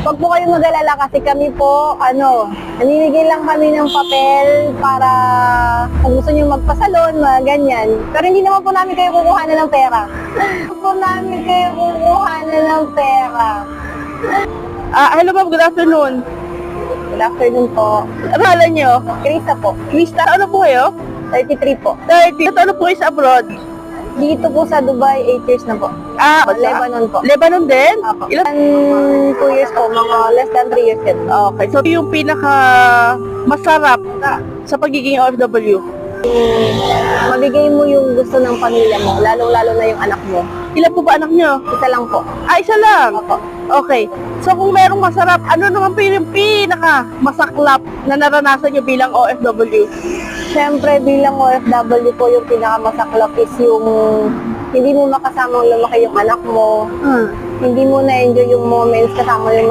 Huwag po kayong mag-alala kasi kami po, namimigay lang kami ng papel para kung gusto nyo magpasalon, mga ganyan. Pero hindi naman po namin kayo kukuhanan ng pera. Hindi po namin kayo kukuhanan ng pera. Hello ma'am, good afternoon. Good afternoon po. Pangalan niyo? Krista po, Krista, ano po kayo? 33 po. 30. Ano po kayo sa abroad? Dito po sa Dubai, 8 years na po. Lebanon po. Lebanon din? Apo. Ilan? 2 years po, mga less than 3 years yun. Okay, so yung pinaka masarap sa pagiging OFW? Mabigay mo yung gusto ng pamilya mo, lalong-lalo na yung anak mo. Ilan po ba anak niyo? Isa lang po. Isa lang? Opo. Okay. So kung merong masarap, ano naman po yung pinaka masaklap na naranasan niyo bilang OFW? Siyempre, bilang OFW po, yung pinakamasaklap is yung hindi mo makasamang lumaki yung anak mo, hindi mo na-enjoy yung moments kasama yung mga